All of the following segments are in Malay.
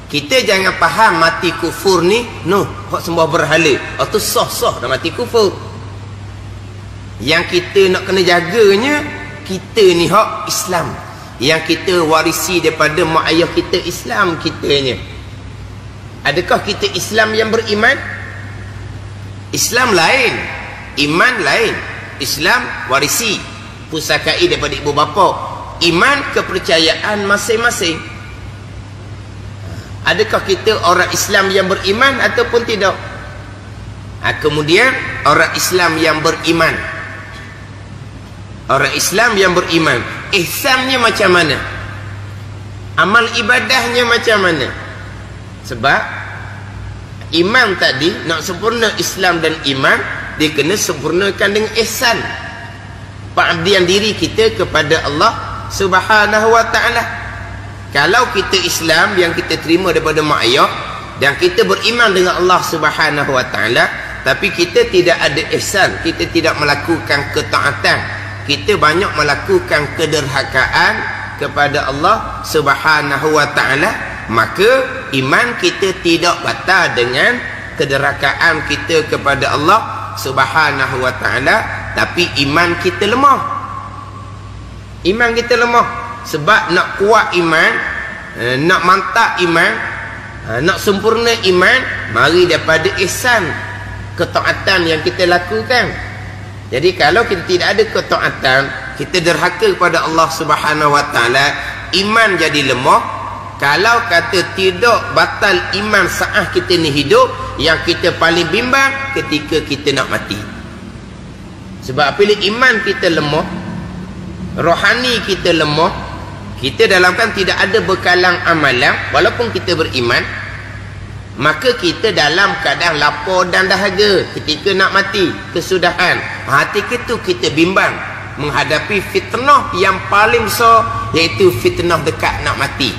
Kita jangan faham mati kufur ni hak sembah berhala atau sah-sah dah mati kufur. Yang kita nak kena jaganya, kita ni hak Islam yang kita warisi daripada mak ayah kita, Islam kitanya. Adakah kita Islam yang beriman? Islam lain, iman lain. Islam warisi pusakai daripada ibu bapa, iman kepercayaan masing-masing. Adakah kita orang Islam yang beriman ataupun tidak? Kemudian orang Islam yang beriman, orang Islam yang beriman, ihsannya macam mana? Amal ibadahnya macam mana? Sebab iman tadi, nak sempurna Islam dan iman, dia kena sempurnakan dengan ihsan, pengabdian diri kita kepada Allah Subhanahu wa ta'ala. Kalau kita Islam yang kita terima daripada mak ayah dan kita beriman dengan Allah Subhanahu wa ta'ala, tapi kita tidak ada ihsan, kita tidak melakukan ketaatan, kita banyak melakukan kederhakaan kepada Allah Subhanahu wa ta'ala, maka iman kita tidak batal dengan kederhakaan kita kepada Allah Subhanahu wa ta'ala, tapi iman kita lemah. Iman kita lemah. Sebab nak kuat iman, nak mantap iman, nak sempurna iman, mari daripada ihsan, ketaatan yang kita lakukan. Jadi kalau kita tidak ada ketaatan, kita derhaka kepada Allah Subhanahu wa ta'ala, iman jadi lemah. Kalau kata tidak batal iman saat kita ni hidup, yang kita paling bimbang ketika kita nak mati. Sebab apabila iman kita lemah, rohani kita lemah, kita dalam kan tidak ada bekalan amalan, walaupun kita beriman, maka kita dalam keadaan lapar dan dahaga ketika nak mati, kesudahan. Hati kita bimbang menghadapi fitnah yang paling besar, iaitu fitnah dekat nak mati.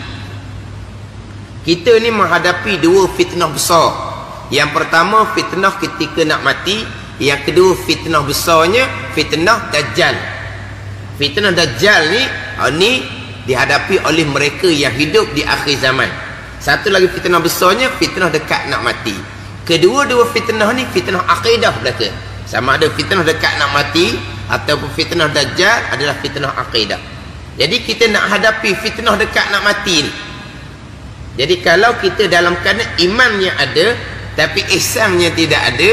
Kita ni menghadapi dua fitnah besar. Yang pertama fitnah ketika nak mati, yang kedua fitnah besarnya fitnah Dajjal. Fitnah Dajjal ni dihadapi oleh mereka yang hidup di akhir zaman. Satu lagi fitnah besarnya fitnah dekat nak mati. Kedua-dua fitnah ni fitnah akidah belaka. Sama ada fitnah dekat nak mati ataupun fitnah Dajjal adalah fitnah akidah. Jadi kita nak hadapi fitnah dekat nak mati ni. Jadi kalau kita dalam keadaan imannya ada tapi ihsannya tidak ada,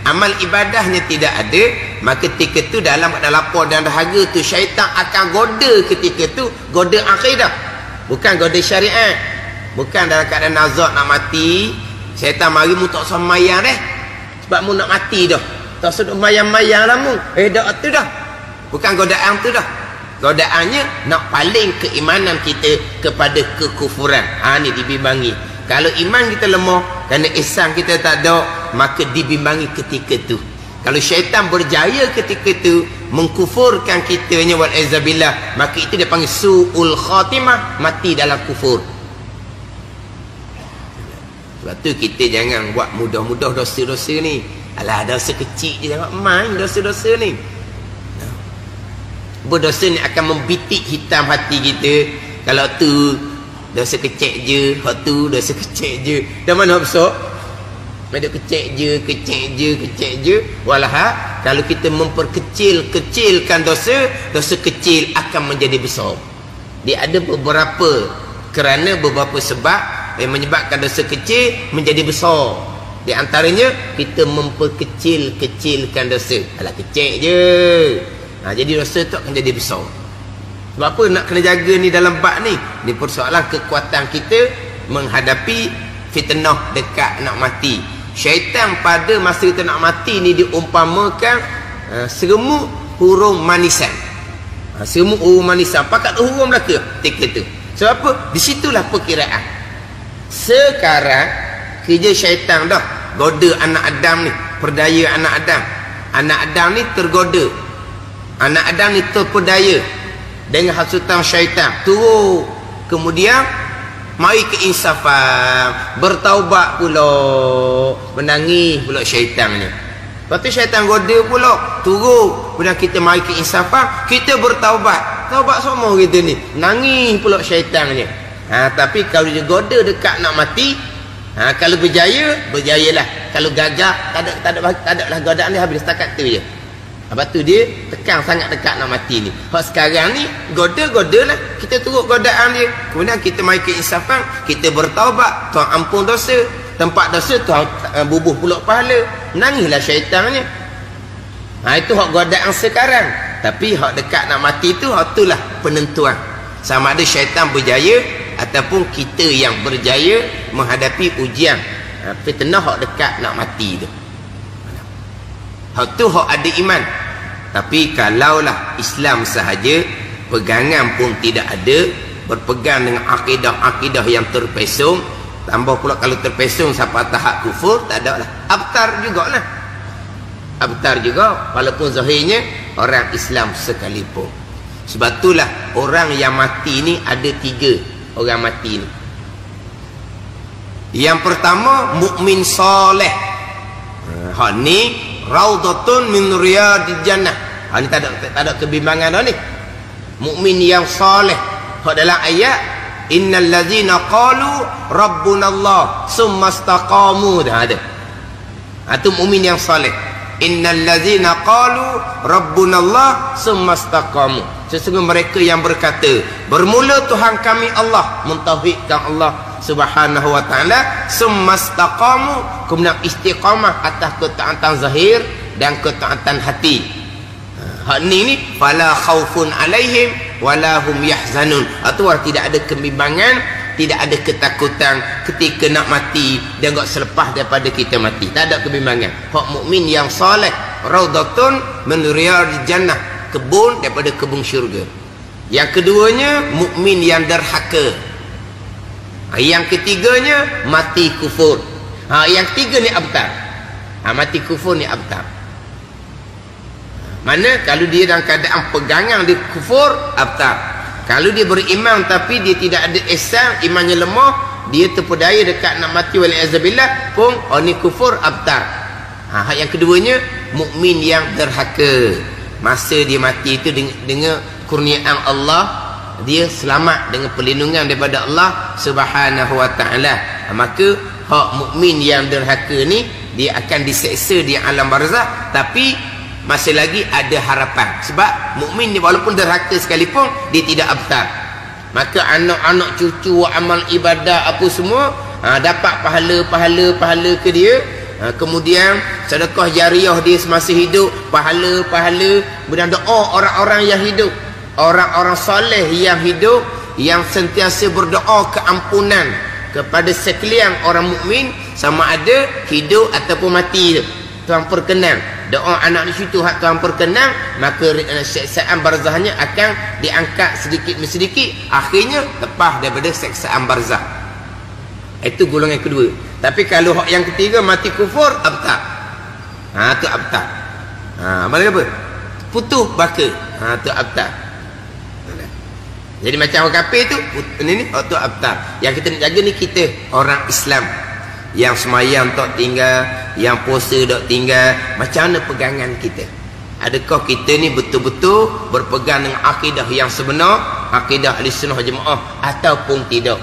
amal ibadahnya tidak ada, maka ketika tu dalam keadaan lapar dan dahaga tu, syaitan akan goda ketika tu, goda akidah, bukan goda syariat. Bukan dalam keadaan nazak nak mati, syaitan mari mu tak semayang sebab mu nak mati dah, tak sedut mayang-mayang lah mu, dah tu dah. Bukan godaan tu dah. Godaannya nak paling keimanan kita kepada kekufuran. Ni dibimbangi. Kalau iman kita lemah, kerana ihsan kita tak ada, maka dibimbangi ketika tu. Kalau syaitan berjaya ketika tu mengkufurkan kitanya, wal'azabillah, maka itu dia panggil su'ul khatimah, mati dalam kufur. Sebab tu kita jangan buat mudah-mudah dosa-dosa ni. Alah, dosa kecil je, jangan main dosa-dosa ni. Berdosa ni akan membitik hitam hati kita. Kalau tu dosa kecil je, hak tu dosa kecil je, dah mana besar? Ada kecil je. Walah, kalau kita memperkecilkan dosa, dosa kecil akan menjadi besar. Dia ada kerana beberapa sebab yang menyebabkan dosa kecil menjadi besar. Di antaranya kita memperkecilkan dosa. Alah, kecil je. Jadi dosa tu akan jadi besar. Sebab apa nak kena jaga ni dalam bab ni? Ni persoalan kekuatan kita menghadapi fitnah dekat nak mati. Syaitan pada masa kita nak mati ni diumpamakan serumuk hurung manisan. Serumuk hurung manisan, pakat hurung belaka ketika tu. Sebab apa? Di situlah perkiraan. Sekarang kerja syaitan dah goda anak Adam ni, perdaya anak Adam. Anak Adam ni tergoda. Anak Adam ni terpedaya dengan hasutan syaitan. Turun. Kemudian mari keinsafan, bertaubat pula, menangis pula syaitannya. Lepas tu syaitan goda pula, turun. Kemudian kita mari keinsafan, kita bertaubat. Taubat semua kita ni, nangis pula syaitannya. Tapi kalau dia goda dekat nak mati, kalau berjaya, berjayalah. Kalau gagal, tak ada lah godaan dia, habis setakat tu je. Lepas tu dia tekan sangat dekat nak mati ni. Sekarang ni goda lah, kita turut godaan dia. Kemudian kita mai keinsafan, kita bertaubat, Tuhan ampun dosa. Tempat dosa Tuhan bubuh pulak pahala. Menangislah syaitannya. Itu hak godaan sekarang. Tapi hak dekat nak mati tu, hak itulah penentuan. Sama ada syaitan berjaya ataupun kita yang berjaya menghadapi ujian fitnah hak dekat nak mati tu. Hak tu hak ada iman. Tapi kalaulah Islam sahaja, pegangan pun tidak ada, berpegang dengan akidah-akidah yang terpesong, tambah pula kalau terpesong sampai tahap kufur, tak ada lah. Abtar jugalah. Abtar juga walaupun zahirnya orang Islam sekalipun. Sebab itulah orang yang mati ni ada 3 orang mati ni. Yang pertama mukmin soleh. Hak ni raudhatun min riyadil jannah. Hak ni tak ada kebimbangan dah ni. Mukmin yang soleh. Hak dalam ayat innal ladzina qalu rabbunallah summa istaqamu, dah ada. Itu mukmin yang soleh. Innal ladzina qalu rabbunallah summa istaqamu. Sesungguhnya mereka yang berkata, bermula Tuhan kami Allah, mentauhidkan Allah Subhanahu wa taala, summa istaqamu, kemudian istiqamah atas ketaatan zahir dan ketaatan hati. Hak ni fala khaufun alaihim wala hum yahzanun. Artinya tidak ada kebimbangan, tidak ada ketakutan ketika nak mati dan enggak selepas daripada kita mati. Tak ada kebimbangan. Hak mukmin yang soleh, raudhatun min riyadil jannah, kebun daripada kebun syurga. Yang keduanya mukmin yang derhaka. Yang ketiganya mati kufur. Yang ketiga ni abtar. Mati kufur ni abtar. Mana kalau dia dalam keadaan pegangan dia kufur, abtar. Kalau dia beriman tapi dia tidak ada ihsan, imannya lemah, dia terpedaya dekat nak mati wali'azabillah pun, ni kufur, abtar. Yang keduanya mukmin yang derhaka. Masa dia mati itu dengan kurniaan Allah, dia selamat dengan perlindungan daripada Allah Subhanahu wa taala. Maka hak mukmin yang derhaka ni, dia akan diseksa di alam barzakh, tapi masih lagi ada harapan. Sebab mukmin ni walaupun derhaka sekalipun, dia tidak abtar. Maka anak-anak cucu amal ibadah apa semua dapat pahala ke dia. Kemudian sedekah jariah dia semasa hidup, pahala. Kemudian doa orang-orang yang hidup, orang-orang soleh yang hidup, yang sentiasa berdoa keampunan kepada sekalian orang mukmin, sama ada hidup ataupun mati. Tuhan perkenan doa anak cucu hak Tuhan perkenan, maka seksaan barzahnya akan diangkat sedikit demi sedikit, akhirnya lepas daripada seksaan barzah. Itu golongan kedua. Tapi kalau hak yang ketiga mati kufur, abtar. Tu abtar. Mana apa? Putus baka. Tu abtar. Jadi macam orang kafir tu, ni tu abtar. Yang kita nak jaga ni kita orang Islam yang semayang tak tinggal, yang puasa tak tinggal. Macam mana pegangan kita? Adakah kita ni betul-betul berpegang dengan akidah yang sebenar, akidah Ahlussunnah Jemaah, ataupun tidak?